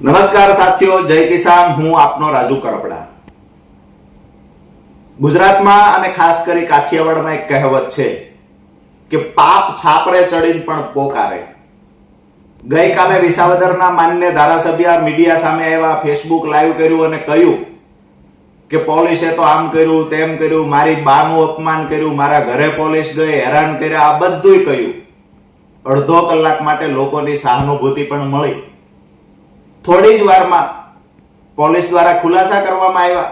નમસ્કાર સાથીઓ, જય કિસાન. હું આપનો રાજુ કરપડા. ગુજરાતમાં અને ખાસ કરી કાઠિયાવાડમાં એક કહેવત છે કે પાપ છાપરે ચડીને પણ પોકારે. ગઈકાલે વિસાવદરના માન્ય ધારાસભ્ય મીડિયા સામે આવ્યા, ફેસબુક લાઈવ કર્યું અને કહ્યું કે પોલીસે તો આમ કર્યું તેમ કર્યું, મારી બાનું અપમાન કર્યું, મારા ઘરે પોલીસ ગઈ, હેરાન કર્યા, આ બધુંય કહ્યું. અડધો કલાક માટે લોકોની સહાનુભૂતિ પણ મળી. થોડી જ વારમાં પોલીસ દ્વારા ખુલાસા કરવામાં આવ્યા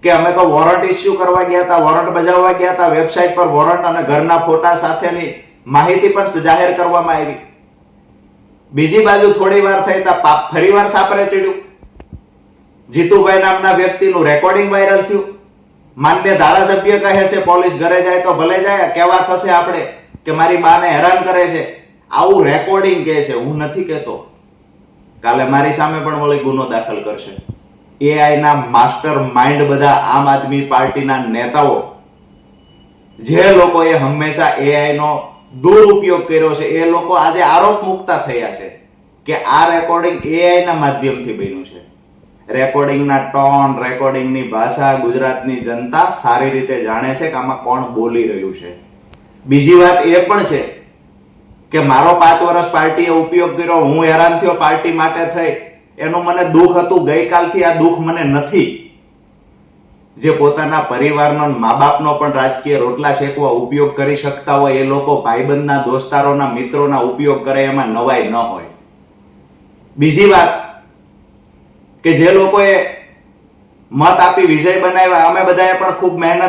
કે અમે તો વોરંટ ઇસ્યુ કરવા ગયા હતા, વોરંટ બજાવવા ગયા હતા. વેબસાઇટ પર વોરંટ અને ઘરના ફોટા સાથેની માહિતી પણ જાહેર કરવામાં આવી. બીજી બાજુ થોડી વાર થઈ તા ફરીવાર સાપરે ચડ્યું. જીતુભાઈ નામના વ્યક્તિનું રેકોર્ડિંગ વાયરલ થયું. માન્ય ધારાસભ્ય કહે છે પોલીસ ઘરે જાય તો ભલે જાય, કેવા થશે આપણે કે મારી બાને હેરાન કરે છે. આવું રેકોર્ડિંગ કહે છે, હું નથી કહેતો. કાલે મારી સામે પણ વળી ગુનો દાખલ કરશે. એઆઈ ના માસ્ટર માઇન્ડ બધા આમ આદમી પાર્ટીના નેતાઓ, જે લોકોએ હંમેશા એઆઈ નો દુરુપયોગ કર્યો છે, એ લોકો આજે આરોપ મુકતા થયા છે કે આ રેકોર્ડિંગ એઆઈ ના માધ્યમથી બન્યું છે. રેકોર્ડિંગના ટોન, રેકોર્ડિંગની ભાષા ગુજરાતની જનતા સારી રીતે જાણે છે કે આમાં કોણ બોલી રહ્યું છે. બીજી વાત એ પણ છે કે મારો 5 વર્ષ પાર્ટીએ ઉપયોગ કર્યો, હું હેરાન થયો પાર્ટી માટે થઈ, એનું મને દુઃખ હતું. ગઈકાલથી આ દુઃખ મને નથી. જે પોતાના પરિવારનો, મા બાપનો પણ રાજકીય રોટલા શેકવા ઉપયોગ કરી શકતા હોય, એ લોકો ભાઈબંધના, દોસ્તારોના, મિત્રોના ઉપયોગ કરે, એમાં નવાઈ ન હોય. બીજી વાત કે જે લોકોએ મત આપી વિજય બનાવ્યા, અમે બધાએ પણ ખૂબ મહેનત